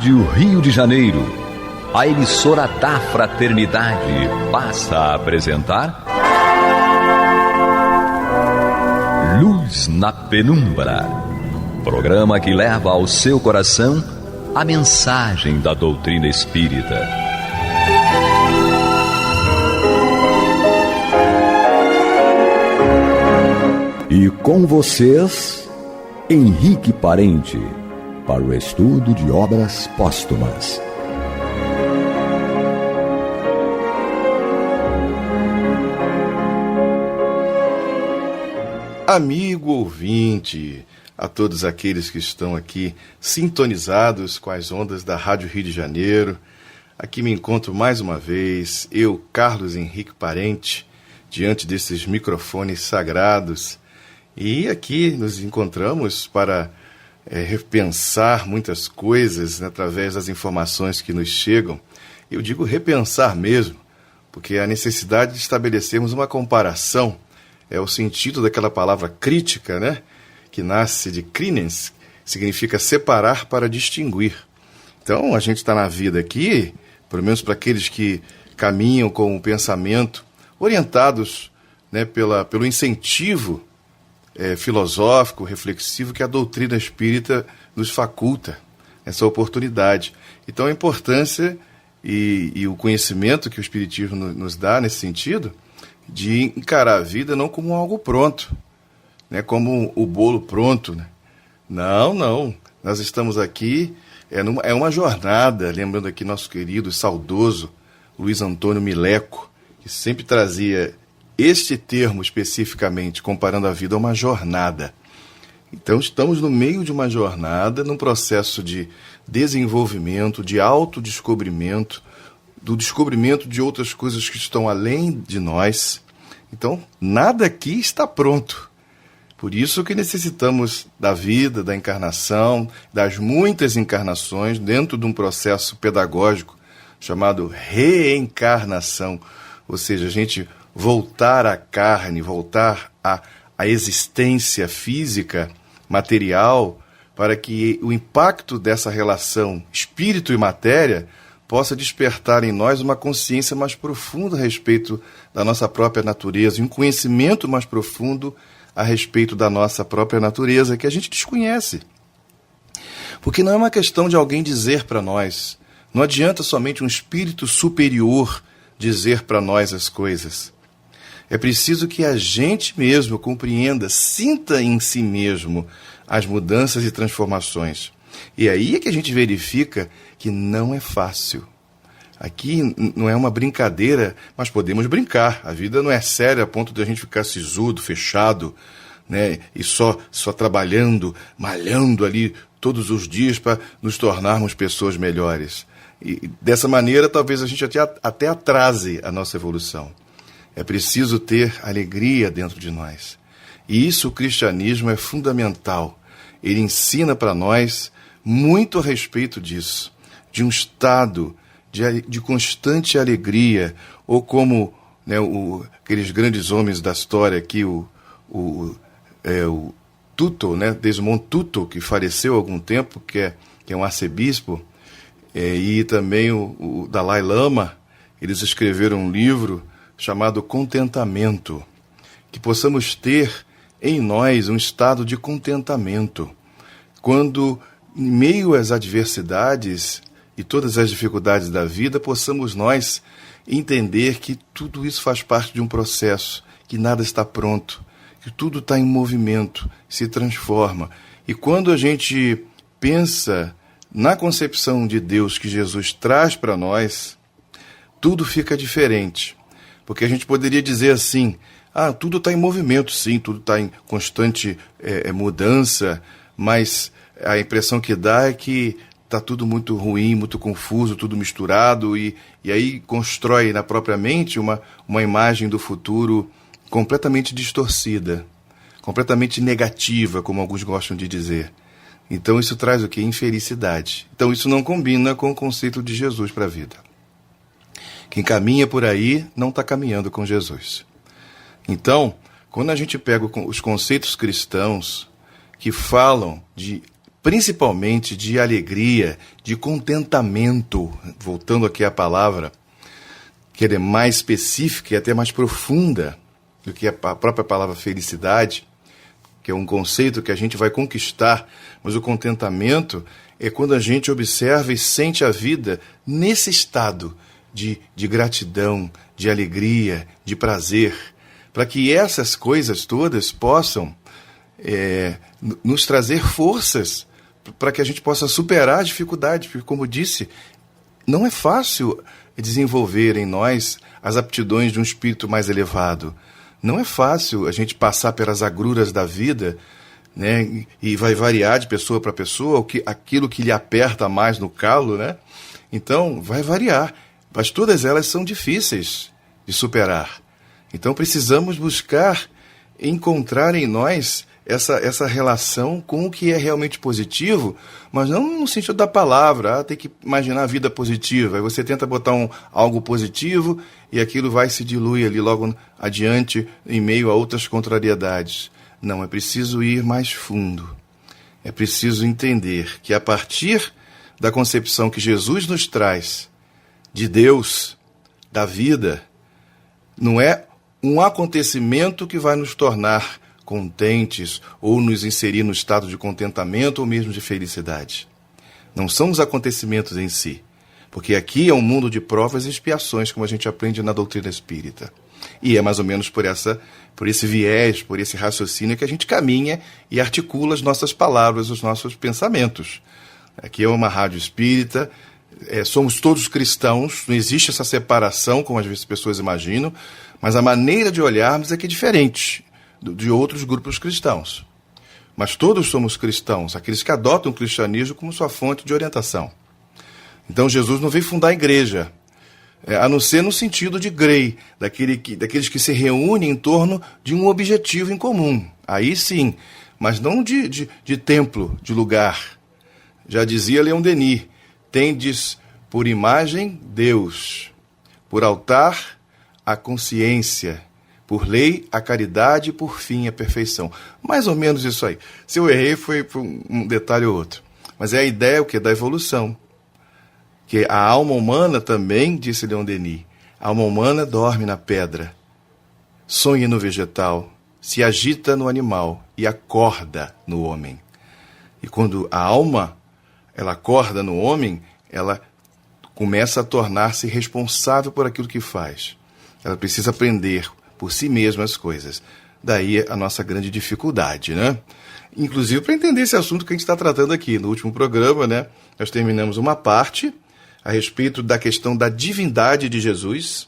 Rádio Rio de Janeiro, a emissora da Fraternidade, passa a apresentar Luz na Penumbra, programa que leva ao seu coração a mensagem da doutrina espírita. E com vocês, Henrique Parente, para o estudo de obras póstumas. Amigo ouvinte, a todos aqueles que estão aqui sintonizados com as ondas da Rádio Rio de Janeiro, aqui me encontro mais uma vez, eu, Carlos Henrique Parente, diante desses microfones sagrados, e aqui nos encontramos para repensar muitas coisas, né, através das informações que nos chegam. Eu digo repensar mesmo, porque a necessidade de estabelecermos uma comparação é o sentido daquela palavra crítica, né, que nasce de crinens, significa separar para distinguir. Então, a gente está na vida aqui, pelo menos para aqueles que caminham com o pensamento, orientados, né, pelo incentivo filosófico, reflexivo que a doutrina espírita nos faculta, essa oportunidade. Então a importância e o conhecimento que o espiritismo nos dá nesse sentido, de encarar a vida não como algo pronto, né, como o bolo pronto, né? Não, nós estamos aqui, é uma jornada, lembrando aqui nosso querido, saudoso Luiz Antônio Mileco, que sempre trazia este termo especificamente, comparando a vida a uma jornada. Então estamos no meio de uma jornada, num processo de desenvolvimento, de autodescobrimento, do descobrimento de outras coisas que estão além de nós. Então nada aqui está pronto. Por isso que necessitamos da vida, da encarnação, das muitas encarnações dentro de um processo pedagógico chamado reencarnação, ou seja, a gente voltar à carne, voltar à existência física, material, para que o impacto dessa relação espírito e matéria possa despertar em nós uma consciência mais profunda a respeito da nossa própria natureza, e um conhecimento mais profundo a respeito da nossa própria natureza, que a gente desconhece. Porque não é uma questão de alguém dizer para nós, não adianta somente um espírito superior dizer para nós as coisas. É preciso que a gente mesmo compreenda, sinta em si mesmo as mudanças e transformações. E aí é que a gente verifica que não é fácil. Aqui não é uma brincadeira, mas podemos brincar. A vida não é séria a ponto de a gente ficar sisudo, fechado, né, e só trabalhando, malhando ali todos os dias para nos tornarmos pessoas melhores. E dessa maneira talvez a gente até atrase a nossa evolução. É preciso ter alegria dentro de nós. E isso o cristianismo é fundamental. Ele ensina para nós muito a respeito disso, de um estado de constante alegria, ou como, né, aqueles grandes homens da história aqui, o Tutu, né, Desmond Tutu, que faleceu há algum tempo, que é um arcebispo, e também o Dalai Lama, eles escreveram um livro chamado Contentamento, que possamos ter em nós um estado de contentamento, quando, em meio às adversidades e todas as dificuldades da vida, possamos nós entender que tudo isso faz parte de um processo, que nada está pronto, que tudo está em movimento, se transforma. E quando a gente pensa na concepção de Deus que Jesus traz para nós, tudo fica diferente. Porque a gente poderia dizer assim, tudo está em movimento, sim, tudo está em constante mudança, mas a impressão que dá é que está tudo muito ruim, muito confuso, tudo misturado, e aí constrói na própria mente uma imagem do futuro completamente distorcida, completamente negativa, como alguns gostam de dizer. Então isso traz o quê? Infelicidade. Então isso não combina com o conceito de Jesus para a vida. Quem caminha por aí não está caminhando com Jesus. Então, quando a gente pega os conceitos cristãos que falam de principalmente de alegria, de contentamento, voltando aqui à palavra, que ela é mais específica e até mais profunda do que a própria palavra felicidade, que é um conceito que a gente vai conquistar, mas o contentamento é quando a gente observa e sente a vida nesse estado de gratidão, de alegria, de prazer, para que essas coisas todas possam nos trazer forças para que a gente possa superar as dificuldades, porque, como disse, não é fácil desenvolver em nós as aptidões de um espírito mais elevado. Não é fácil a gente passar pelas agruras da vida, né? E vai variar de pessoa para pessoa, aquilo que lhe aperta mais no calo, né? Então, vai variar, mas todas elas são difíceis de superar. Então, precisamos buscar encontrar em nós essa relação com o que é realmente positivo, mas não no sentido da palavra, tem que imaginar a vida positiva. Aí você tenta botar algo positivo e aquilo vai se diluir ali logo adiante em meio a outras contrariedades. Não, é preciso ir mais fundo. É preciso entender que a partir da concepção que Jesus nos traz de Deus, da vida, não é um acontecimento que vai nos tornar contentes ou nos inserir no estado de contentamento ou mesmo de felicidade. Não são os acontecimentos em si, porque aqui é um mundo de provas e expiações, como a gente aprende na doutrina espírita. E é mais ou menos por esse viés, por esse raciocínio que a gente caminha e articula as nossas palavras, os nossos pensamentos. Aqui é uma rádio espírita, somos todos cristãos, não existe essa separação, como às vezes as pessoas imaginam, mas a maneira de olharmos é que é diferente de outros grupos cristãos. Mas todos somos cristãos, aqueles que adotam o cristianismo como sua fonte de orientação. Então Jesus não veio fundar a igreja, a não ser no sentido de grey, daqueles que se reúnem em torno de um objetivo em comum. Aí sim, mas não de templo, de lugar. Já dizia Leon Denis, tendes por imagem Deus, por altar a consciência, por lei, a caridade, e por fim, a perfeição. Mais ou menos isso aí. Se eu errei, foi um detalhe ou outro. Mas é a ideia o quê? Da evolução. Que a alma humana também, disse Leon Denis, a alma humana dorme na pedra, sonha no vegetal, se agita no animal e acorda no homem. E quando a alma ela acorda no homem, ela começa a tornar-se responsável por aquilo que faz. Ela precisa aprender por si mesma as coisas. Daí a nossa grande dificuldade, né? Inclusive para entender esse assunto que a gente está tratando aqui. No último programa, né, nós terminamos uma parte a respeito da questão da divindade de Jesus.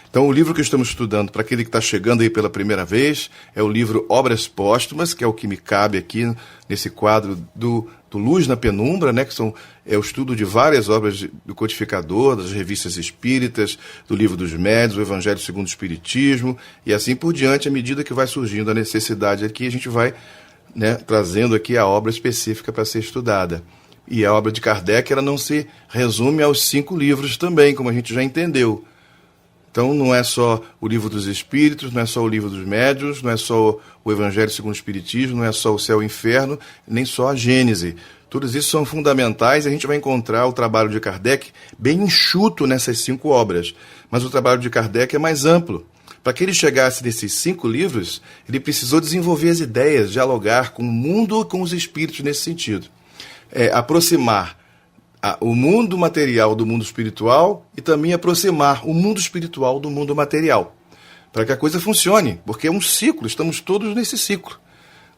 Então, o livro que estamos estudando, para aquele que está chegando aí pela primeira vez, é o livro Obras Póstumas, que é o que me cabe aqui nesse quadro do Luz na Penumbra, né, que é o estudo de várias obras do codificador, das revistas espíritas, do Livro dos Médiuns, o Evangelho segundo o Espiritismo, e assim por diante, à medida que vai surgindo a necessidade aqui, a gente vai, né, trazendo aqui a obra específica para ser estudada. E a obra de Kardec, ela não se resume aos 5 livros também, como a gente já entendeu. Então, não é só o Livro dos Espíritos, não é só o Livro dos Médiuns, não é só o Evangelho segundo o Espiritismo, não é só o Céu e o Inferno, nem só a Gênese. Todos isso são fundamentais e a gente vai encontrar o trabalho de Kardec bem enxuto nessas 5 obras. Mas o trabalho de Kardec é mais amplo. Para que ele chegasse nesses 5 livros, ele precisou desenvolver as ideias, dialogar com o mundo e com os espíritos nesse sentido. Aproximar o mundo material do mundo espiritual e também aproximar o mundo espiritual do mundo material, para que a coisa funcione, porque é um ciclo, estamos todos nesse ciclo.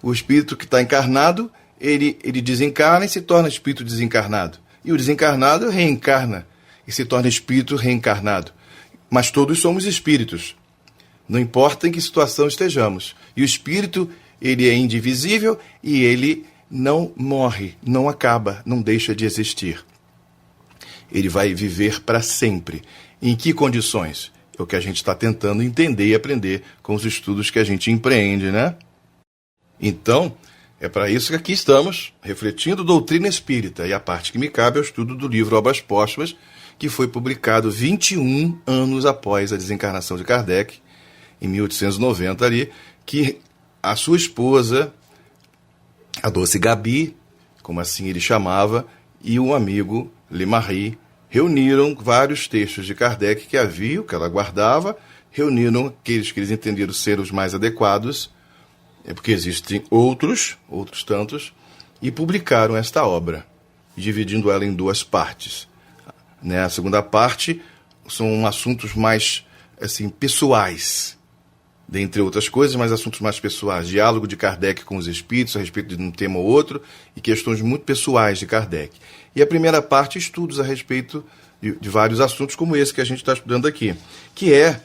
O espírito que está encarnado, ele desencarna e se torna espírito desencarnado. E o desencarnado reencarna e se torna espírito reencarnado. Mas todos somos espíritos, não importa em que situação estejamos. E o espírito, ele é indivisível e ele não morre, não acaba, não deixa de existir. Ele vai viver para sempre. Em que condições? É o que a gente está tentando entender e aprender com os estudos que a gente empreende, né? Então, é para isso que aqui estamos, refletindo doutrina espírita. E a parte que me cabe é o estudo do livro Obras Póstumas, que foi publicado 21 anos após a desencarnação de Kardec, em 1890 ali, que a sua esposa, a doce Gabi, como assim ele chamava, e um amigo, Le Marie, reuniram vários textos de Kardec que havia, que ela guardava, reuniram aqueles que eles entenderam ser os mais adequados, porque existem outros tantos, e publicaram esta obra, dividindo ela em duas partes. A segunda parte são assuntos mais assim, pessoais, dentre outras coisas, mas assuntos mais pessoais. Diálogo de Kardec com os espíritos a respeito de um tema ou outro e questões muito pessoais de Kardec. E a primeira parte, estudos a respeito de vários assuntos como esse que a gente está estudando aqui, que é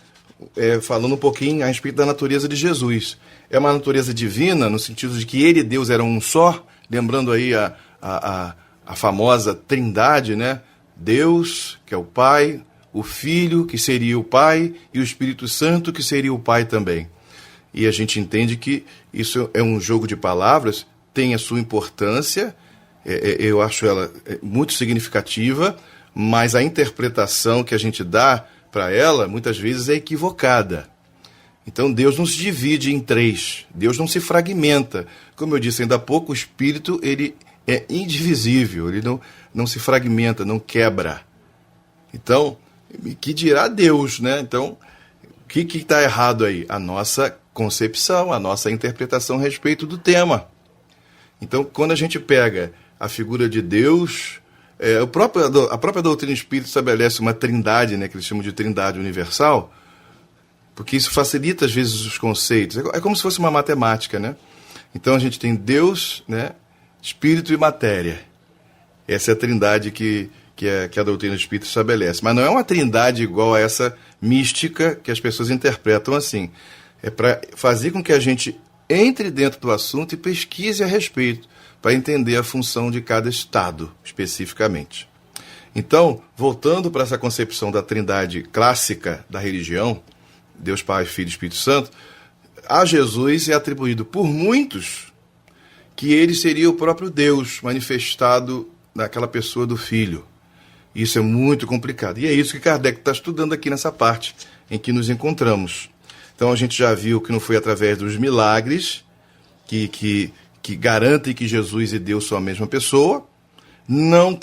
falando um pouquinho a respeito da natureza de Jesus. É uma natureza divina, no sentido de que ele e Deus eram um só, lembrando aí a famosa trindade, né? Deus, que é o Pai, o Filho, que seria o Pai, e o Espírito Santo, que seria o Pai também. E a gente entende que isso é um jogo de palavras, tem a sua importância, eu acho ela muito significativa, mas a interpretação que a gente dá para ela, muitas vezes, é equivocada. Então, Deus não se divide em três, Deus não se fragmenta. Como eu disse ainda há pouco, o Espírito ele é indivisível, ele não se fragmenta, não quebra. Então, que dirá Deus, né? Então, o que está errado aí? A nossa concepção, a nossa interpretação a respeito do tema. Então, quando a gente pega a figura de Deus, a própria doutrina espírita estabelece uma trindade, né, que eles chamam de trindade universal, porque isso facilita, às vezes, os conceitos. É como se fosse uma matemática, né? Então, a gente tem Deus, né, Espírito e matéria. Essa é a trindade que a doutrina espírita estabelece. Mas não é uma trindade igual a essa mística que as pessoas interpretam assim. É para fazer com que a gente entre dentro do assunto e pesquise a respeito, para entender a função de cada estado, especificamente. Então, voltando para essa concepção da trindade clássica da religião, Deus Pai, Filho e Espírito Santo, a Jesus é atribuído por muitos que ele seria o próprio Deus manifestado naquela pessoa do Filho. Isso é muito complicado. E é isso que Kardec está estudando aqui nessa parte em que nos encontramos. Então a gente já viu que não foi através dos milagres que garantem que Jesus e Deus são a mesma pessoa. Não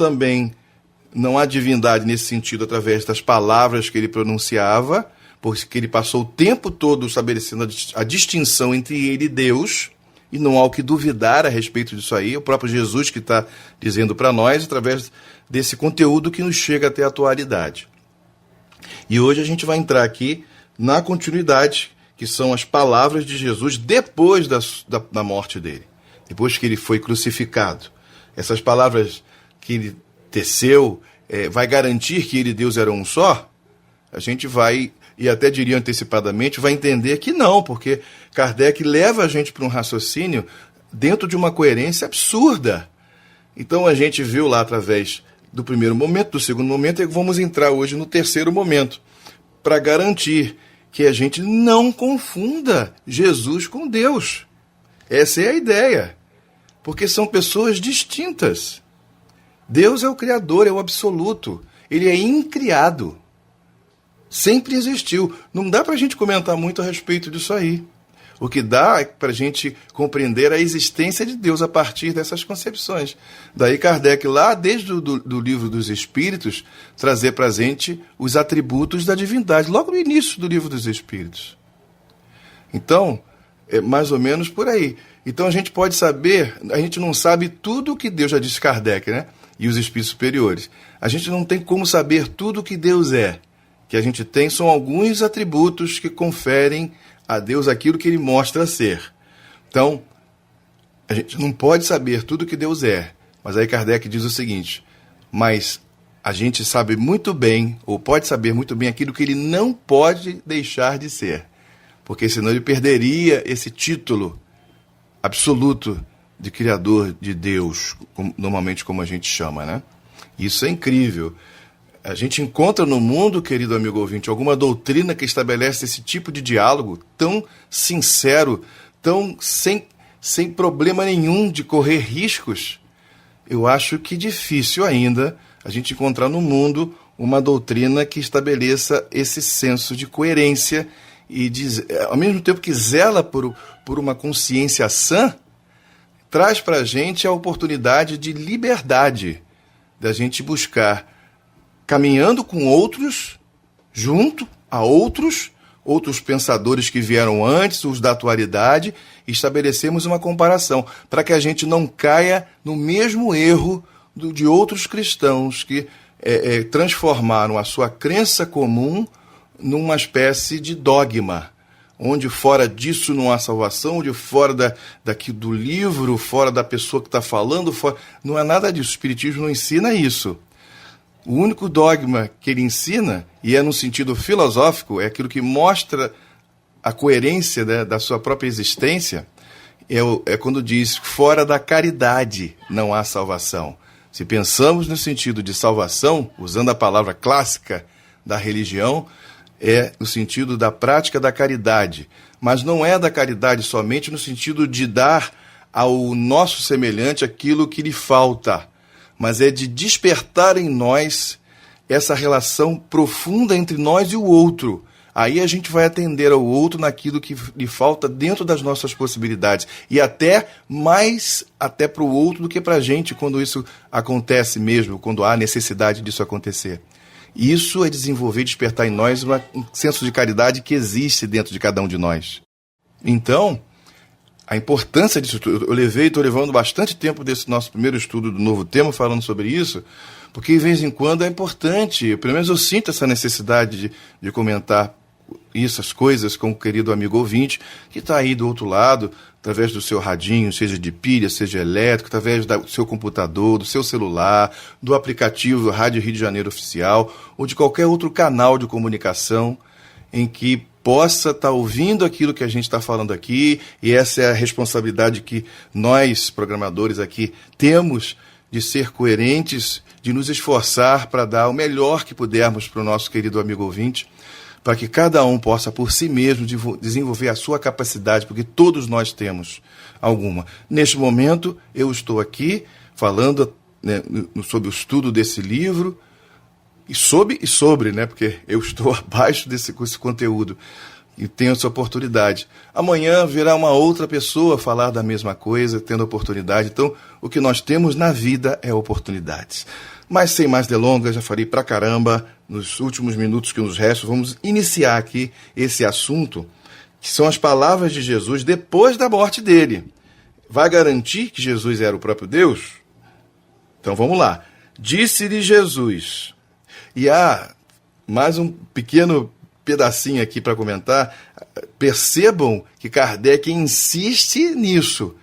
há divindade nesse sentido através das palavras que ele pronunciava, porque ele passou o tempo todo estabelecendo a distinção entre ele e Deus, e não há o que duvidar a respeito disso aí. O próprio Jesus que está dizendo para nós, através desse conteúdo que nos chega até a atualidade. E hoje a gente vai entrar aqui na continuidade, que são as palavras de Jesus depois da morte dele, depois que ele foi crucificado. Essas palavras que ele teceu, vai garantir que ele e Deus eram um só? A gente vai, e até diria antecipadamente, vai entender que não, porque Kardec leva a gente para um raciocínio dentro de uma coerência absurda. Então a gente viu lá através do primeiro momento, do segundo momento, e vamos entrar hoje no terceiro momento, para garantir que a gente não confunda Jesus com Deus. Essa é a ideia, porque são pessoas distintas. Deus é o Criador, é o absoluto, ele é incriado, sempre existiu. Não dá para a gente comentar muito a respeito disso aí. O que dá é para a gente compreender a existência de Deus a partir dessas concepções. Daí Kardec, lá desde do Livro dos Espíritos, trazer para a gente os atributos da divindade, logo no início do Livro dos Espíritos. Então, é mais ou menos por aí. Então a gente pode saber, a gente não sabe tudo o que Deus, já disse Kardec, né? E os espíritos superiores. A gente não tem como saber tudo o que Deus é. O que a gente tem são alguns atributos que conferem a Deus aquilo que ele mostra ser. Então, a gente não pode saber tudo o que Deus é. Mas aí Kardec diz o seguinte: mas a gente sabe muito bem, ou pode saber muito bem, aquilo que ele não pode deixar de ser. Porque senão ele perderia esse título absoluto de Criador, de Deus, normalmente como a gente chama, né? Isso é incrível. A gente encontra no mundo, querido amigo ouvinte, alguma doutrina que estabelece esse tipo de diálogo tão sincero, tão sem problema nenhum de correr riscos? Eu acho que difícil ainda a gente encontrar no mundo uma doutrina que estabeleça esse senso de coerência e, ao mesmo tempo que zela por uma consciência sã, traz para a gente a oportunidade de liberdade, da gente buscar, caminhando com outros, junto a outros pensadores que vieram antes, os da atualidade, e estabelecemos uma comparação, para que a gente não caia no mesmo erro de outros cristãos que transformaram a sua crença comum numa espécie de dogma, onde fora disso não há salvação, onde fora daqui do livro, fora da pessoa que está falando, não é nada disso. O Espiritismo não ensina isso. O único dogma que ele ensina, e é no sentido filosófico, é aquilo que mostra a coerência da sua própria existência, é quando diz, fora da caridade não há salvação. Se pensamos no sentido de salvação, usando a palavra clássica da religião, é no sentido da prática da caridade. Mas não é da caridade somente no sentido de dar ao nosso semelhante aquilo que lhe falta, mas é de despertar em nós essa relação profunda entre nós e o outro. Aí a gente vai atender ao outro naquilo que lhe falta dentro das nossas possibilidades. E até mais até para o outro do que para a gente, quando isso acontece mesmo, quando há necessidade disso acontecer. Isso é desenvolver e despertar em nós um senso de caridade que existe dentro de cada um de nós. Então, a importância disso tudo, estou levando bastante tempo desse nosso primeiro estudo do novo tema falando sobre isso, porque de vez em quando é importante, pelo menos eu sinto essa necessidade de comentar essas coisas com o querido amigo ouvinte, que está aí do outro lado, através do seu radinho, seja de pilha, seja elétrico, através do seu computador, do seu celular, do aplicativo do Rádio Rio de Janeiro Oficial, ou de qualquer outro canal de comunicação em que possa estar ouvindo aquilo que a gente está falando aqui, e essa é a responsabilidade que nós, programadores aqui, temos de ser coerentes, de nos esforçar para dar o melhor que pudermos para o nosso querido amigo ouvinte, para que cada um possa, por si mesmo, desenvolver a sua capacidade, porque todos nós temos alguma. Neste momento, eu estou aqui falando, né, sobre o estudo desse livro, e sobre, né, porque eu estou abaixo desse conteúdo, e tenho essa oportunidade. Amanhã virá uma outra pessoa falar da mesma coisa, tendo oportunidade. Então, o que nós temos na vida é oportunidades. Mas sem mais delongas, já falei pra caramba, nos últimos minutos que nos restam, vamos iniciar aqui esse assunto, que são as palavras de Jesus depois da morte dele. Vai garantir que Jesus era o próprio Deus? Então vamos lá. Disse-lhe Jesus, e há mais um pequeno pedacinho aqui para comentar, percebam que Kardec insiste nisso.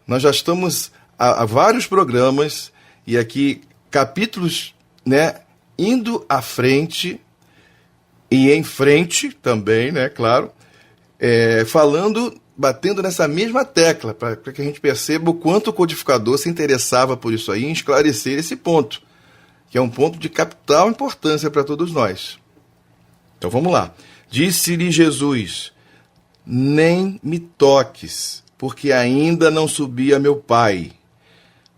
Nós já estamos há vários programas, e aqui capítulos, né, indo à frente e em frente também, né, claro, batendo nessa mesma tecla, para que a gente perceba o quanto o codificador se interessava por isso aí, em esclarecer esse ponto, que é um ponto de capital importância para todos nós. Então vamos lá. Disse-lhe Jesus, nem me toques, porque ainda não subi a meu Pai.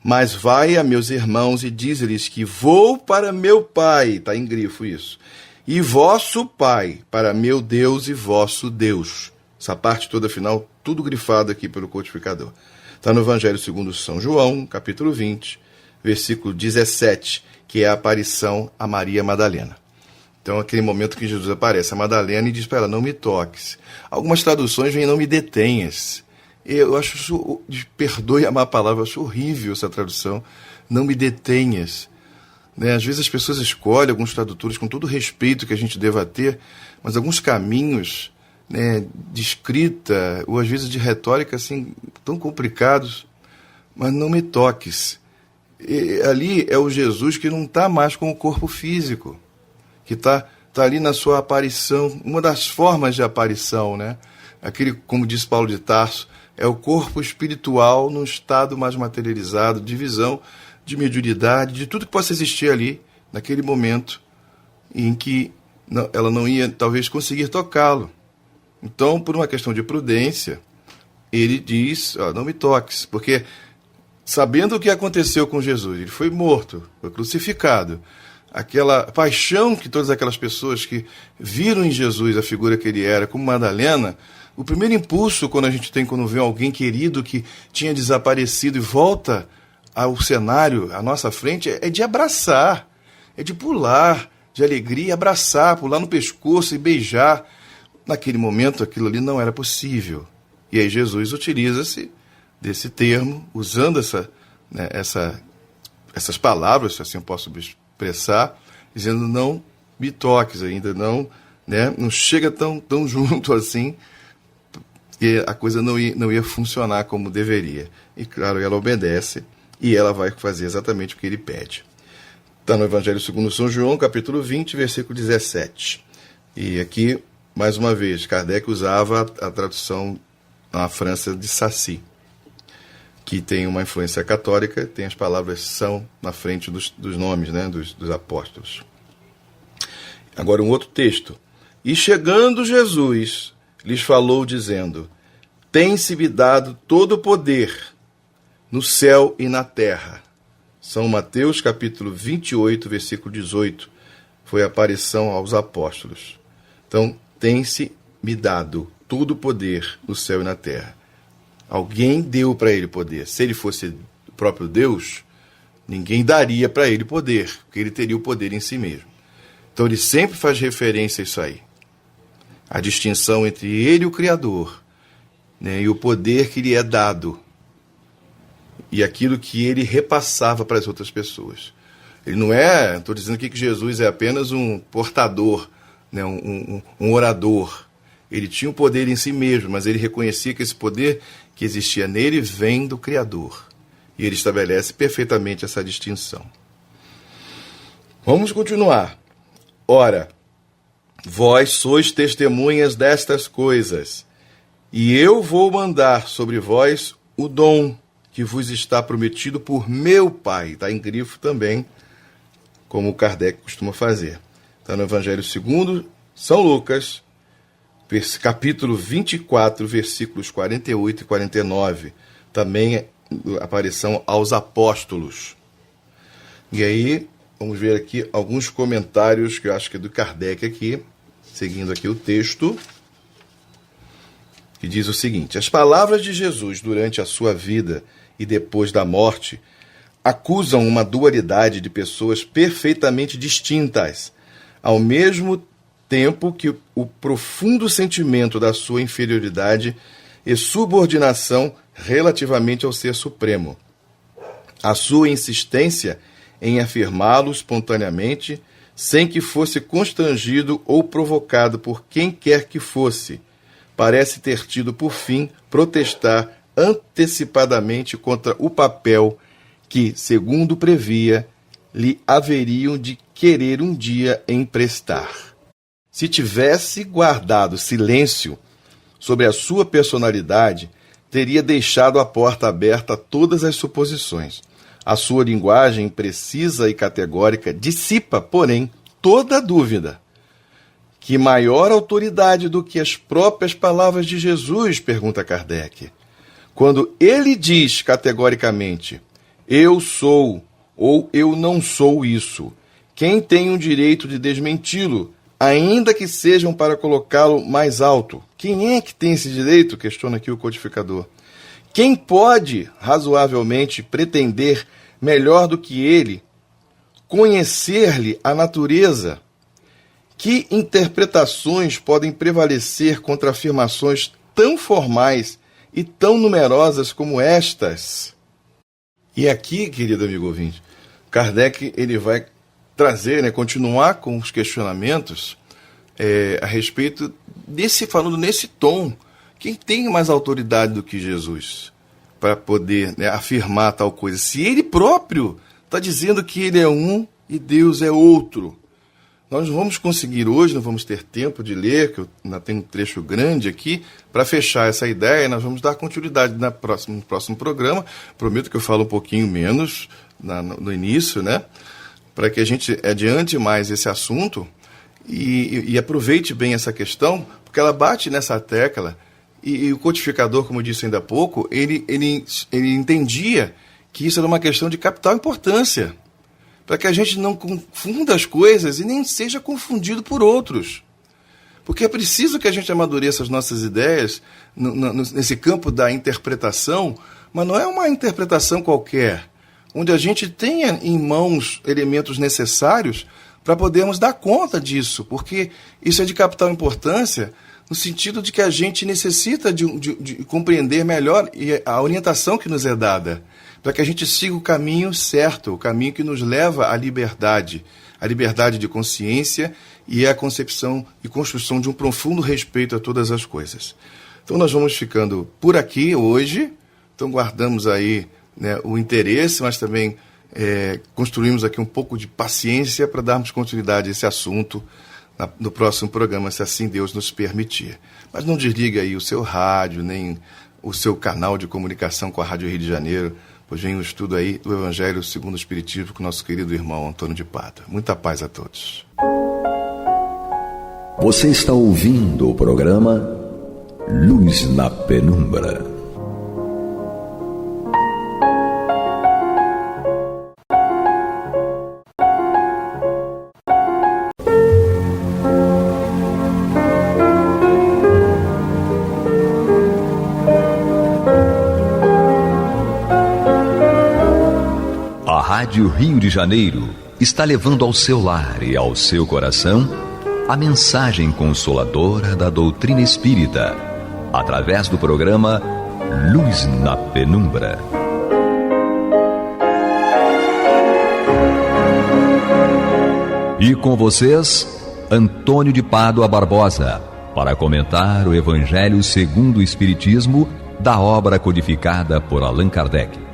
Mas vai a meus irmãos e diz-lhes que vou para meu Pai, está em grifo isso, e vosso Pai, para meu Deus e vosso Deus. Essa parte toda final, tudo grifado aqui pelo codificador. Está no Evangelho segundo São João, capítulo 20, versículo 17, que é a aparição a Maria Madalena. Então, aquele momento que Jesus aparece a Madalena e diz para ela, não me toques. Algumas traduções vêm, não me detenhas. Eu acho, perdoe a má palavra, eu acho horrível essa tradução, não me detenhas. Né? Às vezes as pessoas escolhem alguns tradutores com todo o respeito que a gente deva ter, mas alguns caminhos, né, de escrita, ou às vezes de retórica, assim, tão complicados, mas não me toques. E ali é o Jesus que não está mais com o corpo físico, que está ali na sua aparição, uma das formas de aparição, né? Aquele, como diz Paulo de Tarso, é o corpo espiritual num estado mais materializado, de visão, de mediunidade, de tudo que possa existir ali, naquele momento em que ela não ia, talvez, conseguir tocá-lo. Então, por uma questão de prudência, ele diz, não me toques, porque sabendo o que aconteceu com Jesus, ele foi morto, foi crucificado, aquela paixão que todas aquelas pessoas que viram em Jesus a figura que ele era, como Madalena, O primeiro impulso quando vê alguém querido que tinha desaparecido e volta ao cenário, à nossa frente, é de abraçar, é de pular de alegria, abraçar, pular no pescoço e beijar. Naquele momento, aquilo ali não era possível. E aí Jesus utiliza-se desse termo, usando essas palavras, se assim eu posso expressar, dizendo: não me toques ainda, não chega tão junto assim, e a coisa não ia funcionar como deveria. E claro, ela obedece e ela vai fazer exatamente o que ele pede. Está no Evangelho segundo São João, capítulo 20, versículo 17. E aqui, mais uma vez, Kardec usava a tradução na França de Sacy, que tem uma influência católica, tem as palavras são na frente dos nomes, dos apóstolos. Agora um outro texto. E chegando Jesus, lhes falou dizendo: tem-se-me dado todo o poder no céu e na terra. São Mateus capítulo 28, versículo 18. Foi a aparição aos apóstolos. Então, tem-se-me dado todo o poder no céu e na terra. Alguém deu para ele poder. Se ele fosse o próprio Deus, ninguém daria para ele poder, porque ele teria o poder em si mesmo. Então ele sempre faz referência a isso aí. A distinção entre ele e o Criador, e o poder que lhe é dado, e aquilo que ele repassava para as outras pessoas. Ele não é, estou dizendo aqui que Jesus é apenas um portador, um orador. Ele tinha o poder em si mesmo, mas ele reconhecia que esse poder que existia nele vem do Criador. E ele estabelece perfeitamente essa distinção. Vamos continuar. Ora, vós sois testemunhas destas coisas, e eu vou mandar sobre vós o dom que vos está prometido por meu Pai. Está em grifo também, como Kardec costuma fazer. Está no Evangelho segundo São Lucas, capítulo 24, versículos 48 e 49. Também aparição aos apóstolos. E aí, vamos ver aqui alguns comentários que eu acho que é do Kardec aqui, seguindo aqui o texto, que diz o seguinte: as palavras de Jesus durante a sua vida e depois da morte acusam uma dualidade de pessoas perfeitamente distintas, ao mesmo tempo que o profundo sentimento da sua inferioridade e subordinação relativamente ao Ser Supremo. A sua insistência em afirmá-lo espontaneamente, sem que fosse constrangido ou provocado por quem quer que fosse, parece ter tido por fim protestar antecipadamente contra o papel que, segundo previa, lhe haveriam de querer um dia emprestar. Se tivesse guardado silêncio sobre a sua personalidade, teria deixado a porta aberta a todas as suposições. A sua linguagem precisa e categórica dissipa, porém, toda dúvida. Que maior autoridade do que as próprias palavras de Jesus, pergunta Kardec. Quando ele diz categoricamente: eu sou ou eu não sou isso, quem tem o direito de desmenti-lo, ainda que sejam para colocá-lo mais alto? Quem é que tem esse direito? Questiona aqui o codificador. Quem pode, razoavelmente, pretender, melhor do que ele, conhecer-lhe a natureza? Que interpretações podem prevalecer contra afirmações tão formais e tão numerosas como estas? E aqui, querido amigo ouvinte, Kardec ele vai trazer, continuar com os questionamentos a respeito falando nesse tom. Quem tem mais autoridade do que Jesus para poder afirmar tal coisa? Se ele próprio está dizendo que ele é um e Deus é outro. Nós não vamos conseguir hoje, não vamos ter tempo de ler, que eu ainda tenho um trecho grande aqui, para fechar essa ideia. Nós vamos dar continuidade no próximo programa. Prometo que eu falo um pouquinho menos no início, para que a gente adiante mais esse assunto e aproveite bem essa questão, porque ela bate nessa tecla, e o codificador, como eu disse ainda há pouco, ele entendia que isso era uma questão de capital importância, para que a gente não confunda as coisas e nem seja confundido por outros. Porque é preciso que a gente amadureça as nossas ideias nesse campo da interpretação, mas não é uma interpretação qualquer, onde a gente tenha em mãos elementos necessários para podermos dar conta disso, porque isso é de capital importância, no sentido de que a gente necessita de compreender melhor a orientação que nos é dada, para que a gente siga o caminho certo, o caminho que nos leva à liberdade de consciência e à concepção e construção de um profundo respeito a todas as coisas. Então nós vamos ficando por aqui hoje, então guardamos aí, né, o interesse, mas também construímos aqui um pouco de paciência para darmos continuidade a esse assunto no próximo programa, se assim Deus nos permitir. Mas não desliga aí o seu rádio, nem o seu canal de comunicação com a Rádio Rio de Janeiro, pois vem o estudo aí do Evangelho segundo o Espiritismo com nosso querido irmão Antônio de Pádua. Muita paz a todos. Você está ouvindo o programa Luz na Penumbra. Rádio Rio de Janeiro está levando ao seu lar e ao seu coração a mensagem consoladora da doutrina espírita, através do programa Luz na Penumbra. E com vocês, Antônio de Pádua Barbosa, para comentar o Evangelho segundo o Espiritismo da obra codificada por Allan Kardec.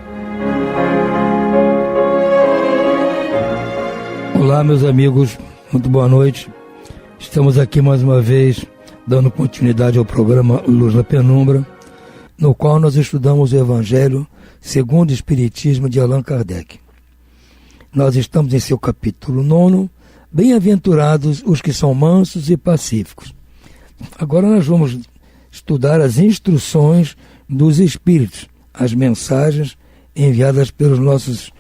Olá, meus amigos, muito boa noite. Estamos aqui mais uma vez dando continuidade ao programa Luz na Penumbra, no qual nós estudamos o Evangelho segundo o Espiritismo de Allan Kardec. Nós estamos em seu capítulo 9, Bem-aventurados os que são mansos e pacíficos. Agora nós vamos estudar as instruções dos Espíritos, as mensagens enviadas pelos nossos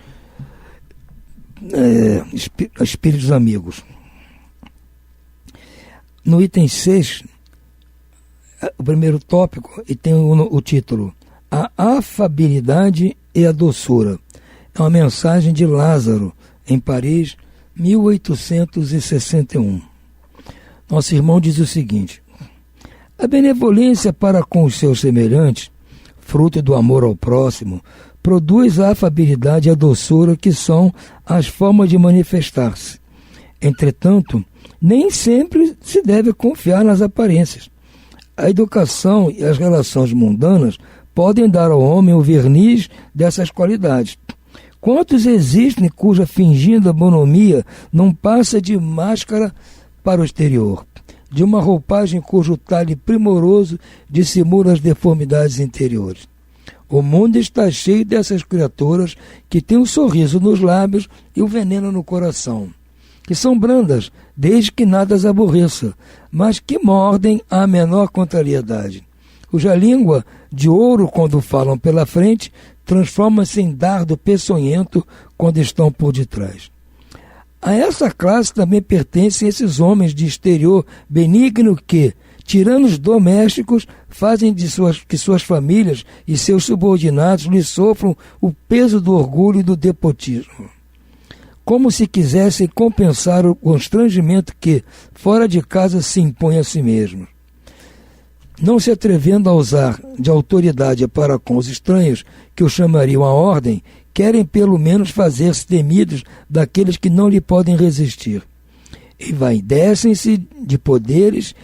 espíritos amigos. No item 6, o primeiro tópico, e tem o título A Afabilidade e a Doçura. É uma mensagem de Lázaro, em Paris, 1861. Nosso irmão diz o seguinte: a benevolência para com os seus semelhantes, fruto do amor ao próximo, produz a afabilidade e a doçura, que são as formas de manifestar-se. Entretanto, nem sempre se deve confiar nas aparências. A educação e as relações mundanas podem dar ao homem o verniz dessas qualidades. Quantos existem cuja fingida bonomia não passa de máscara para o exterior, de uma roupagem cujo talhe primoroso dissimula as deformidades interiores? O mundo está cheio dessas criaturas que têm um sorriso nos lábios e o veneno no coração, que são brandas, desde que nada as aborreça, mas que mordem à menor contrariedade, cuja língua, de ouro quando falam pela frente, transforma-se em dardo peçonhento quando estão por detrás. A essa classe também pertencem esses homens de exterior benigno que, tiranos domésticos, fazem que suas famílias e seus subordinados lhe sofram o peso do orgulho e do despotismo, como se quisessem compensar o constrangimento que, fora de casa, se impõe a si mesmo. Não se atrevendo a usar de autoridade para com os estranhos, que o chamariam à ordem, querem pelo menos fazer-se temidos daqueles que não lhe podem resistir. Envaidecem-se de poderes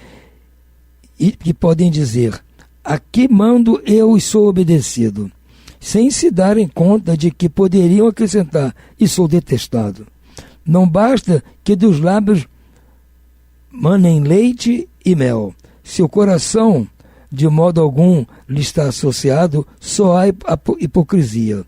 e que podem dizer: aqui mando eu e sou obedecido, sem se darem conta de que poderiam acrescentar: e sou detestado. Não basta que dos lábios manem leite e mel. Se o coração, de modo algum, lhe está associado, só há hipocrisia.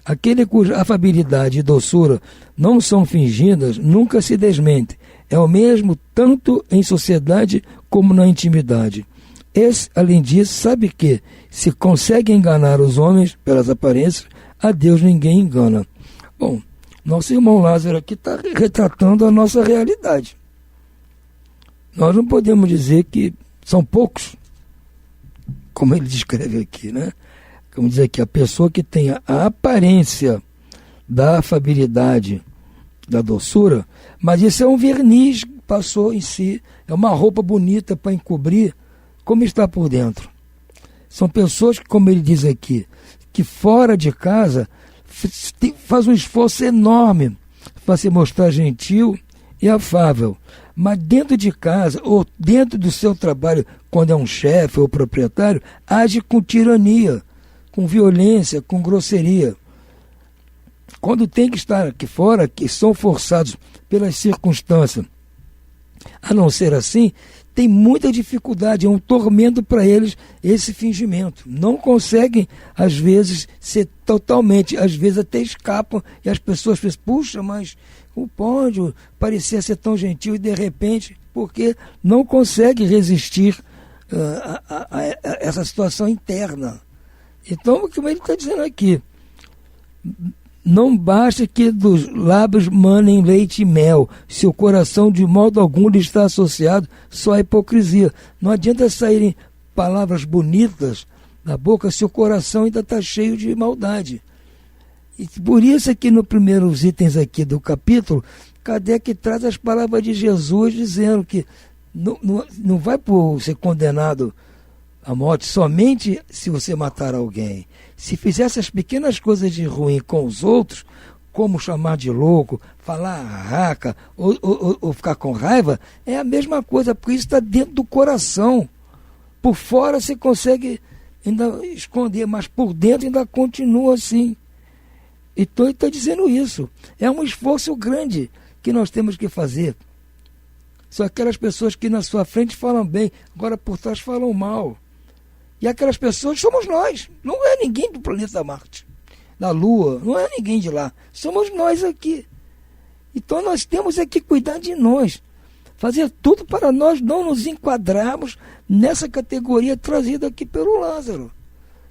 Aquele cuja afabilidade e doçura não são fingidas nunca se desmente. É o mesmo tanto em sociedade como na intimidade. Esse, além disso, sabe que, se consegue enganar os homens pelas aparências, a Deus ninguém engana. Bom, nosso irmão Lázaro aqui está retratando a nossa realidade. nós não podemos dizer que são poucos, como ele descreve aqui, né? Como diz aqui, a pessoa que tem a aparência da afabilidade, da doçura, mas isso é um verniz que passou em si, é uma roupa bonita para encobrir como está por dentro. São pessoas que, como ele diz aqui, que fora de casa faz um esforço enorme para se mostrar gentil e afável, mas dentro de casa ou dentro do seu trabalho, quando é um chefe ou proprietário, age com tirania, com violência, com grosseria. Quando tem que estar aqui fora, que são forçados pelas circunstâncias a não ser assim, tem muita dificuldade, é um tormento para eles esse fingimento. Não conseguem, às vezes, ser totalmente, às vezes até escapam, e as pessoas pensam, puxa, mas como pode parecer ser tão gentil e de repente, porque não consegue resistir a essa situação interna. Então, como ele está dizendo aqui, não basta que dos lábios manem leite e mel, se o coração de modo algum lhe está associado só à hipocrisia. Não adianta saírem palavras bonitas da boca se o coração ainda está cheio de maldade. E por isso aqui nos primeiros itens aqui do capítulo, Kardec traz as palavras de Jesus dizendo que não vai por ser condenado à morte somente se você matar alguém. Se fizer essas pequenas coisas de ruim com os outros, como chamar de louco, falar raca ou ficar com raiva, é a mesma coisa, porque isso está dentro do coração. Por fora você consegue ainda esconder, mas por dentro ainda continua assim. Então ele está dizendo isso. É um esforço grande que nós temos que fazer. São aquelas pessoas que na sua frente falam bem, agora por trás falam mal. E aquelas pessoas somos nós, não é ninguém do planeta Marte, da Lua, não é ninguém de lá, somos nós aqui. Então nós temos que cuidar de nós, fazer tudo para nós não nos enquadrarmos nessa categoria trazida aqui pelo Lázaro.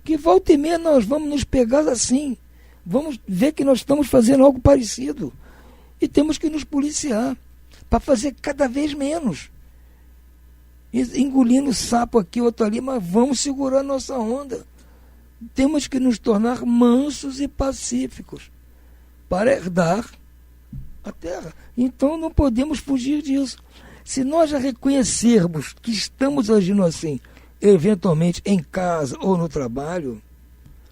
Que volta e meia nós vamos nos pegar assim, vamos ver que nós estamos fazendo algo parecido e temos que nos policiar para fazer cada vez menos. Engolindo sapo aqui, outro ali, mas vamos segurar nossa onda. Temos que nos tornar mansos e pacíficos para herdar a terra. Então não podemos fugir disso. Se nós já reconhecermos que estamos agindo assim, eventualmente em casa ou no trabalho,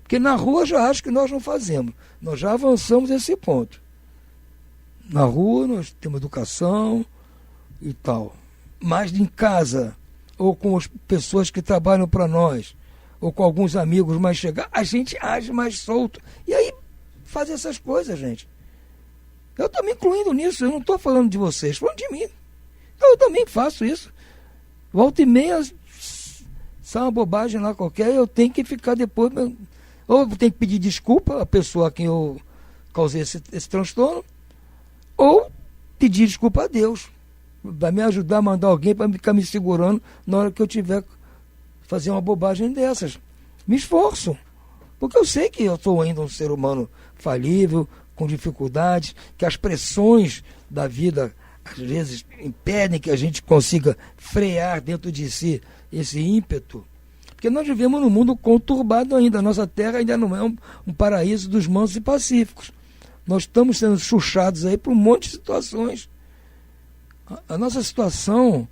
porque na rua já acho que nós não fazemos, nós já avançamos esse ponto. Na rua nós temos educação e tal. Mas em casa, ou com as pessoas que trabalham para nós, ou com alguns amigos mais chegados, a gente age mais solto. E aí faz essas coisas, gente. Eu estou me incluindo nisso, eu não estou falando de vocês, falando de mim. Eu também faço isso. Volta e meia, sai uma bobagem lá qualquer, eu tenho que ficar depois, ou eu tenho que pedir desculpa à pessoa a quem eu causei esse transtorno, ou pedir desculpa a Deus. Vai me ajudar a mandar alguém para ficar me segurando na hora que eu tiver que fazer uma bobagem dessas. Me esforço, porque eu sei que eu sou ainda um ser humano falível, com dificuldades, que as pressões da vida às vezes impedem que a gente consiga frear dentro de si esse ímpeto. Porque nós vivemos num mundo conturbado ainda, a nossa terra ainda não é um paraíso dos mansos e pacíficos. Nós estamos sendo chuchados aí por um monte de situações. A nossa situação,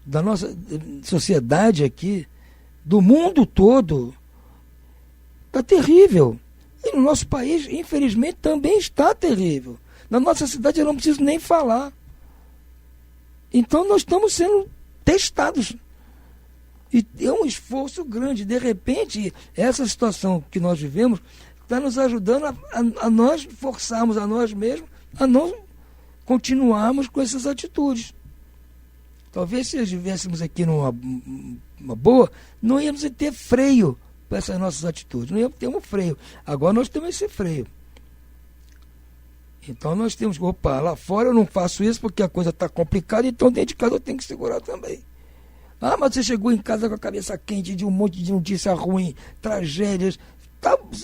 da nossa sociedade aqui, do mundo todo, está terrível. E no nosso país, infelizmente, também está terrível. Na nossa cidade eu não preciso nem falar. Então nós estamos sendo testados. E é um esforço grande. De repente, essa situação que nós vivemos está nos ajudando a nós forçarmos a nós mesmos a não continuarmos com essas atitudes. Talvez se estivéssemos aqui numa boa, não íamos ter freio para essas nossas atitudes, não íamos ter um freio. Agora nós temos esse freio. Então nós temos que, lá fora eu não faço isso porque a coisa está complicada, então dentro de casa eu tenho que segurar também. Ah, mas você chegou em casa com a cabeça quente de um monte de notícia ruim, tragédias,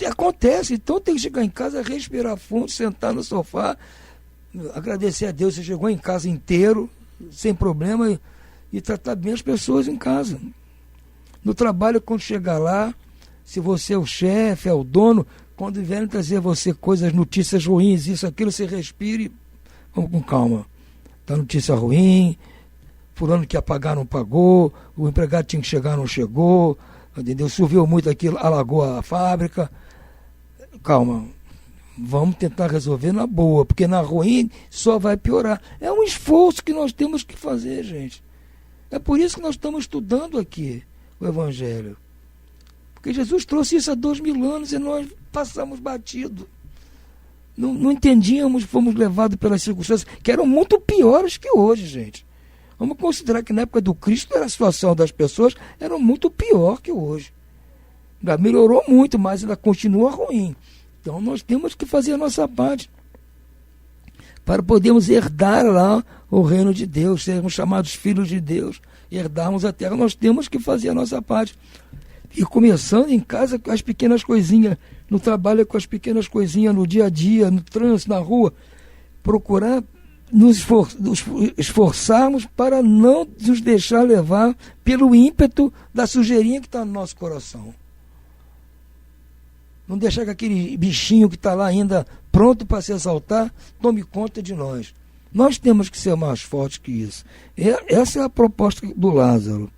acontece, então tem que chegar em casa, respirar fundo, sentar no sofá, agradecer a Deus, você chegou em casa inteiro, sem problema, e tratar bem as pessoas em casa. No trabalho, quando chegar lá, se você é o chefe, é o dono, quando vierem trazer a você coisas, notícias ruins, isso, aquilo, você respire, vamos com calma. Tá notícia ruim, fulano que ia pagar não pagou, o empregado tinha que chegar não chegou, entendeu? Choveu muito aqui, alagou a fábrica. Calma, vamos tentar resolver na boa, porque na ruim só vai piorar. É um esforço que nós temos que fazer, gente. É por isso que nós estamos estudando aqui o Evangelho. Porque Jesus trouxe isso há 2000 anos e nós passamos batido. Não entendíamos, fomos levados pelas circunstâncias que eram muito piores que hoje, gente. Vamos considerar que na época do Cristo a situação das pessoas era muito pior que hoje. Ainda melhorou muito, mas ainda continua ruim. Então nós temos que fazer a nossa parte para podermos herdar lá o reino de Deus, sermos chamados filhos de Deus, herdarmos a terra. Nós temos que fazer a nossa parte. E começando em casa com as pequenas coisinhas, no trabalho com as pequenas coisinhas, no dia a dia, no trânsito, na rua, procurar nos esforçarmos para não nos deixar levar pelo ímpeto da sujeirinha que está no nosso coração. Não deixar que aquele bichinho que está lá ainda pronto para se exaltar tome conta de nós. Nós temos que ser mais fortes que isso. Essa é a proposta do Lázaro.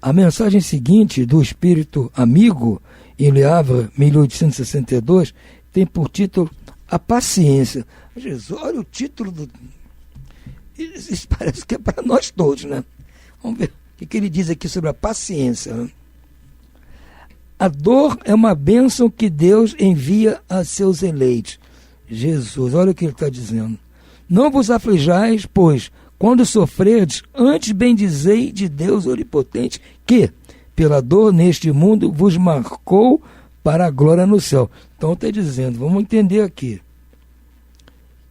A mensagem seguinte do Espírito Amigo, em Le Havre, 1862, tem por título A Paciência. Jesus, olha o título do... Isso parece que é para nós todos, né? Vamos ver o que ele diz aqui sobre a paciência, né? A dor é uma bênção que Deus envia a seus eleitos. Jesus, olha o que ele está dizendo. Não vos aflijais, pois, quando sofrerdes, antes bendizei de Deus onipotente, que, pela dor neste mundo, vos marcou para a glória no céu. Então está dizendo, vamos entender aqui,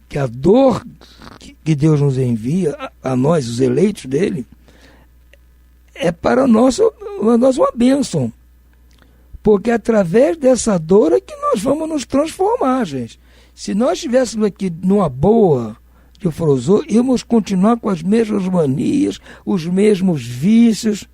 que a dor que Deus nos envia, a nós, os eleitos dele, é para nós uma bênção. Porque através dessa dor é que nós vamos nos transformar, gente. Se nós estivéssemos aqui numa boa de frozor, íamos continuar com as mesmas manias, os mesmos vícios,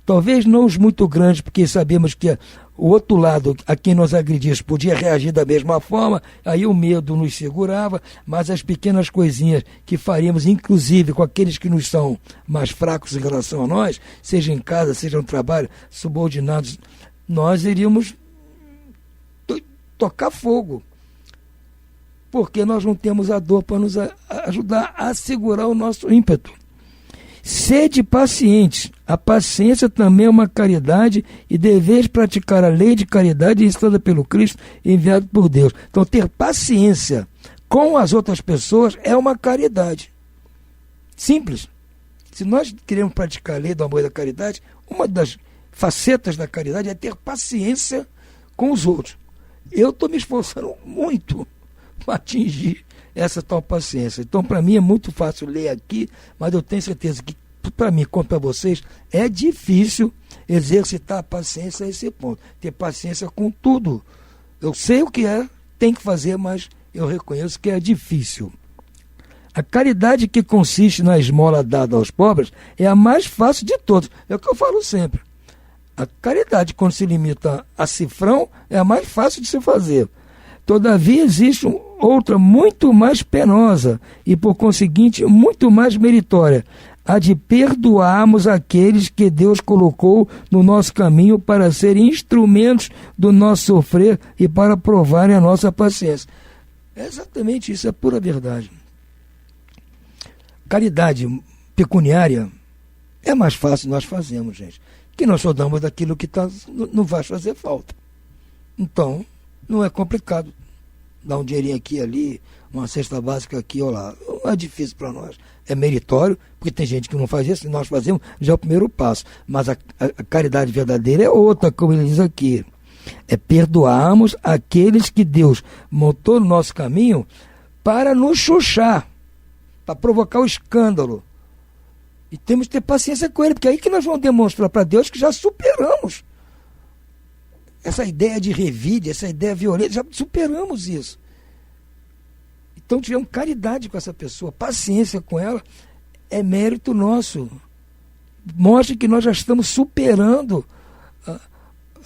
talvez não os muito grandes, porque sabemos que o outro lado, a quem nós agredíamos, podia reagir da mesma forma, aí o medo nos segurava, mas as pequenas coisinhas que faríamos, inclusive com aqueles que nos são mais fracos em relação a nós, seja em casa, seja no trabalho, subordinados, nós iríamos tocar fogo, porque nós não temos a dor para nos ajudar a segurar o nosso ímpeto. Sede pacientes. A paciência também é uma caridade e deveis praticar a lei de caridade instada pelo Cristo enviado por Deus. Então, ter paciência com as outras pessoas é uma caridade. Simples. Se nós queremos praticar a lei do amor e da caridade, uma das facetas da caridade é ter paciência com os outros. Eu estou me esforçando muito para atingir essa tal paciência. Então, para mim é muito fácil ler aqui, mas eu tenho certeza que, para mim, como para vocês, é difícil exercitar a paciência a esse ponto. Ter paciência com tudo. Eu sei o que é, tem que fazer, mas eu reconheço que é difícil. A caridade que consiste na esmola dada aos pobres é a mais fácil de todas. É o que eu falo sempre. A caridade, quando se limita a cifrão, é a mais fácil de se fazer. Todavia, existe outra muito mais penosa e, por conseguinte, muito mais meritória, a de perdoarmos aqueles que Deus colocou no nosso caminho para serem instrumentos do nosso sofrer e para provarem a nossa paciência. É exatamente isso, é pura verdade. Caridade pecuniária é mais fácil nós fazemos, gente, que nós só damos daquilo que não vai fazer falta. Então, não é complicado. Dar um dinheirinho aqui e ali, uma cesta básica aqui ou lá. Não é difícil para nós. É meritório, porque tem gente que não faz isso, e nós fazemos, já é o primeiro passo. Mas a caridade verdadeira é outra, como ele diz aqui. É perdoarmos aqueles que Deus montou no nosso caminho para nos chuchar, para provocar o escândalo. E temos que ter paciência com ele, porque é aí que nós vamos demonstrar para Deus que já superamos essa ideia de revide, essa ideia violenta, já superamos isso. Então tivemos caridade com essa pessoa, paciência com ela, é mérito nosso. Mostra que nós já estamos superando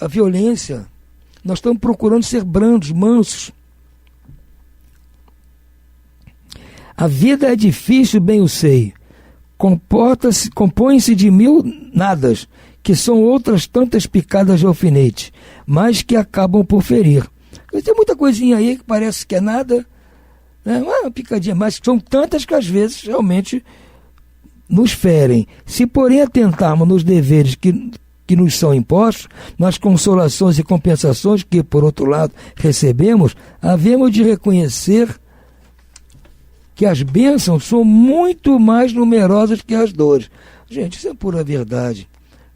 a violência. Nós estamos procurando ser brandos, mansos. A vida é difícil, bem eu sei. Compõe-se de 1000 nadas, que são outras tantas picadas de alfinete, mas que acabam por ferir. Tem muita coisinha aí que parece que é nada, né? Uma picadinha, mas são tantas que às vezes realmente nos ferem. Se, porém, atentarmos nos deveres que nos são impostos, nas consolações e compensações que, por outro lado, recebemos, havemos de reconhecer que as bênçãos são muito mais numerosas que as dores. Gente, isso é pura verdade.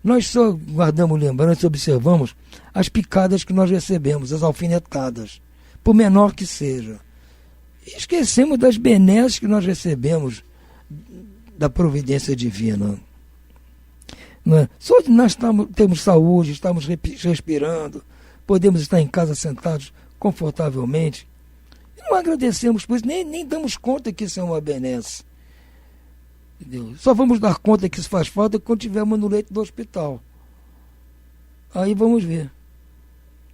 Nós só guardamos lembrança e observamos as picadas que nós recebemos, as alfinetadas, por menor que seja. E esquecemos das benesses que nós recebemos da providência divina. Não é? Só nós temos saúde, estamos respirando, podemos estar em casa sentados confortavelmente. Não agradecemos por isso, nem damos conta que isso é uma benesse. Entendeu? Só vamos dar conta que isso faz falta quando estivermos no leito do hospital. Aí vamos ver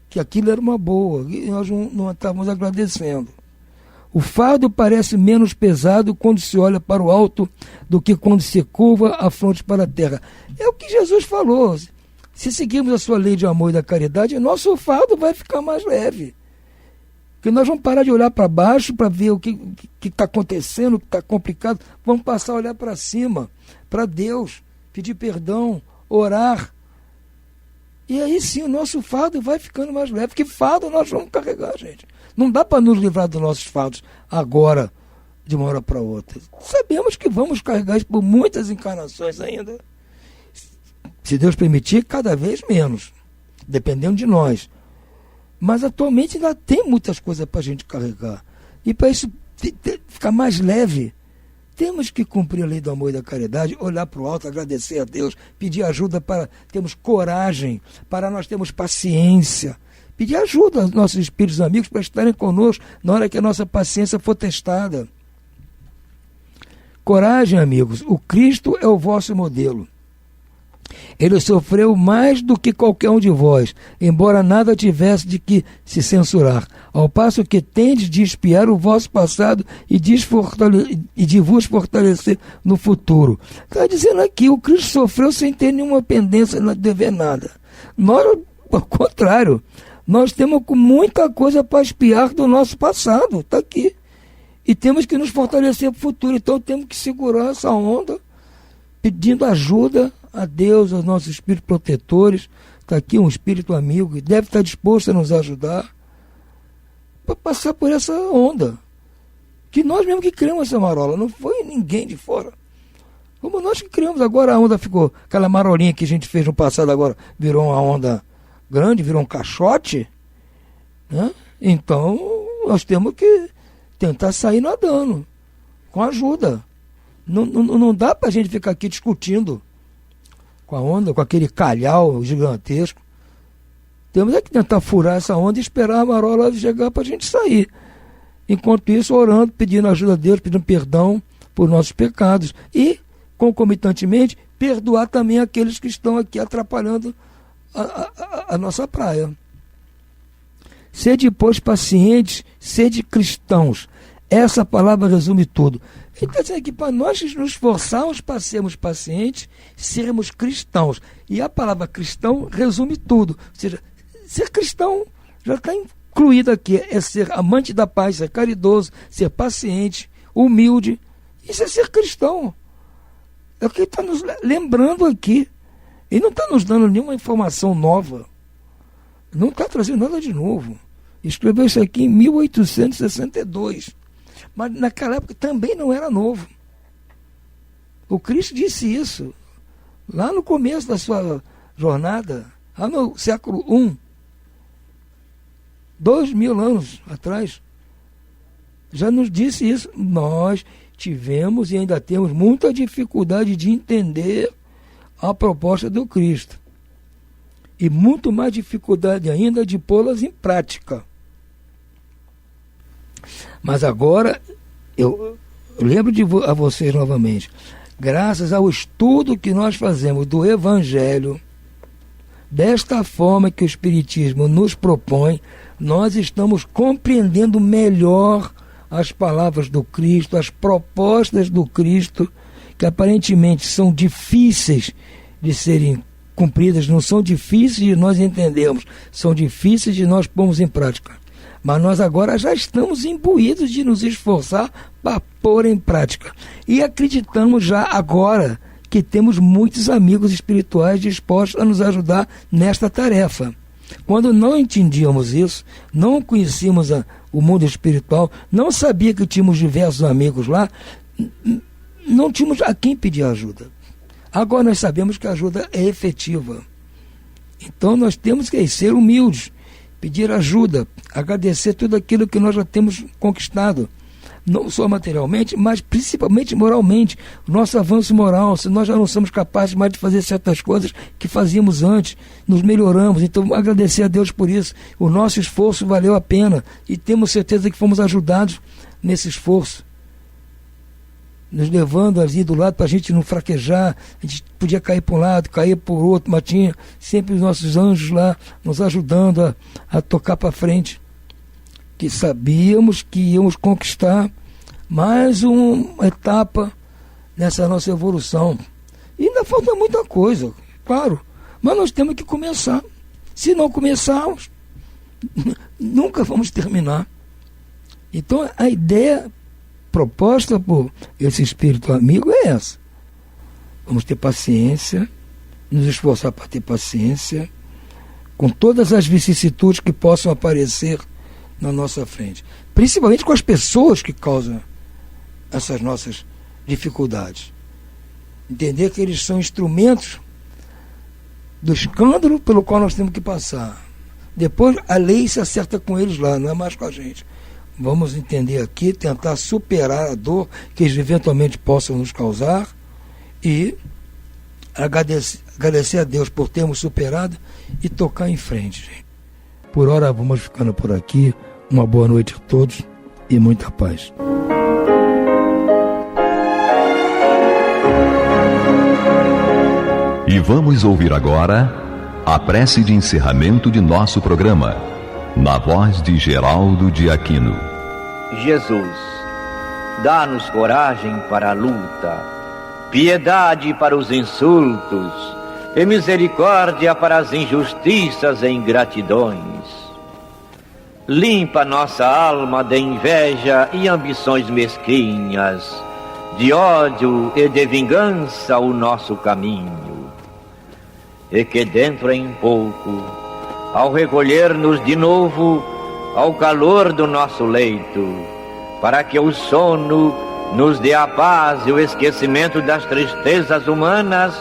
que aquilo era uma boa, e nós não estávamos agradecendo. O fardo parece menos pesado quando se olha para o alto do que quando se curva a fronte para a terra. É o que Jesus falou. Se seguirmos a sua lei de amor e da caridade, nosso fardo vai ficar mais leve. Porque nós vamos parar de olhar para baixo para ver o que está acontecendo, o que está complicado. Vamos passar a olhar para cima, para Deus, pedir perdão, orar. E aí sim o nosso fardo vai ficando mais leve. Que fardo nós vamos carregar, gente? Não dá para nos livrar dos nossos fardos agora, de uma hora para outra. Sabemos que vamos carregar isso por muitas encarnações ainda. Se Deus permitir, cada vez menos, dependendo de nós. Mas atualmente ainda tem muitas coisas para a gente carregar. E para isso ficar mais leve, temos que cumprir a lei do amor e da caridade, olhar para o alto, agradecer a Deus, pedir ajuda para termos coragem, para nós termos paciência, pedir ajuda aos nossos espíritos amigos para estarem conosco na hora que a nossa paciência for testada. Coragem, amigos, o Cristo é o vosso modelo. Ele sofreu mais do que qualquer um de vós, embora nada tivesse de que se censurar, ao passo que tendes de expiar o vosso passado e de vos fortalecer no futuro. Está dizendo aqui, o Cristo sofreu sem ter nenhuma pendência, não dever nada. Nós, ao contrário, nós temos muita coisa para expiar do nosso passado, está aqui. E temos que nos fortalecer para o futuro, então temos que segurar essa onda, pedindo ajuda a Deus, aos nossos espíritos protetores. Está aqui um espírito amigo que deve estar disposto a nos ajudar para passar por essa onda. Que nós mesmo que criamos essa marola, não foi ninguém de fora. Como nós que criamos, agora a onda ficou, aquela marolinha que a gente fez no passado, agora virou uma onda grande, virou um caixote, né? Então nós temos que tentar sair nadando, com ajuda. Não dá para a gente ficar aqui discutindo com a onda, com aquele calhau gigantesco. Temos é que tentar furar essa onda e esperar a marola chegar para a gente sair. Enquanto isso, orando, pedindo ajuda a Deus, pedindo perdão por nossos pecados. E, concomitantemente, perdoar também aqueles que estão aqui atrapalhando a nossa praia. Sede, pois, pacientes, sede cristãos. Essa palavra resume tudo. Ele está dizendo que para nós nos esforçarmos para sermos pacientes, sermos cristãos. E a palavra cristão resume tudo. Ou seja, ser cristão já está incluído aqui. É ser amante da paz, ser caridoso, ser paciente, humilde. Isso é ser cristão. É o que ele está nos lembrando aqui. Ele não está nos dando nenhuma informação nova. Não está trazendo nada de novo. Escreveu isso aqui em 1862. Mas naquela época também não era novo. O Cristo disse isso lá no começo da sua jornada, lá no século I, 2000 anos atrás. Já nos disse isso. Nós tivemos e ainda temos muita dificuldade de entender a proposta do Cristo. E muito mais dificuldade ainda de pô-las em prática. Mas agora, eu lembro a vocês novamente, graças ao estudo que nós fazemos do Evangelho, desta forma que o Espiritismo nos propõe, nós estamos compreendendo melhor as palavras do Cristo, as propostas do Cristo, que aparentemente são difíceis de serem cumpridas, não são difíceis de nós entendermos, são difíceis de nós pormos em prática. Mas nós agora já estamos imbuídos de nos esforçar para pôr em prática. E acreditamos já agora que temos muitos amigos espirituais dispostos a nos ajudar nesta tarefa. Quando não entendíamos isso, não conhecíamos o mundo espiritual, não sabia que tínhamos diversos amigos lá, não tínhamos a quem pedir ajuda. Agora nós sabemos que a ajuda é efetiva. Então nós temos que ser humildes, pedir ajuda, agradecer tudo aquilo que nós já temos conquistado, não só materialmente, mas principalmente moralmente, o nosso avanço moral. Se nós já não somos capazes mais de fazer certas coisas que fazíamos antes, nos melhoramos, então agradecer a Deus por isso. O nosso esforço valeu a pena e temos certeza que fomos ajudados nesse esforço, nos levando ali do lado para a gente não fraquejar. A gente podia cair para um lado, cair para o outro, mas tinha sempre os nossos anjos lá nos ajudando a tocar para frente, que sabíamos que íamos conquistar mais uma etapa nessa nossa evolução. E ainda falta muita coisa, claro, mas nós temos que começar. Se não começarmos, nunca vamos terminar. Então a ideia proposta por esse espírito amigo é essa. Vamos ter paciência, nos esforçar para ter paciência com todas as vicissitudes que possam aparecer na nossa frente, principalmente com as pessoas que causam essas nossas dificuldades. Entender que eles são instrumentos do escândalo pelo qual nós temos que passar. Depois a lei se acerta com eles lá, não é mais com a gente. Vamos entender aqui, tentar superar a dor que eles eventualmente possam nos causar e agradecer a Deus por termos superado e tocar em frente, gente. Por hora vamos ficando por aqui. Uma boa noite a todos e muita paz. E vamos ouvir agora a prece de encerramento de nosso programa, na voz de Geraldo de Aquino. Jesus, dá-nos coragem para a luta, piedade para os insultos e misericórdia para as injustiças e ingratidões. Limpa nossa alma de inveja e ambições mesquinhas, de ódio e de vingança o nosso caminho. E que dentro em pouco, ao recolher-nos de novo ao calor do nosso leito, para que o sono nos dê a paz e o esquecimento das tristezas humanas,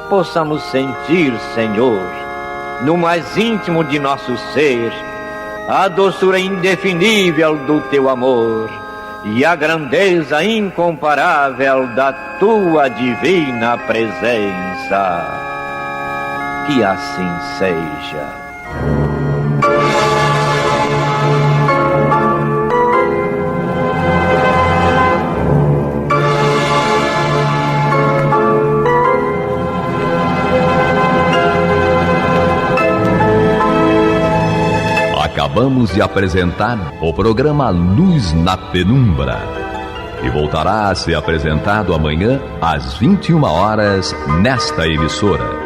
possamos sentir, Senhor, no mais íntimo de nosso ser, a doçura indefinível do Teu amor e a grandeza incomparável da Tua divina presença. Que assim seja. Acabamos de apresentar o programa Luz na Penumbra, que voltará a ser apresentado amanhã às 21 horas nesta emissora.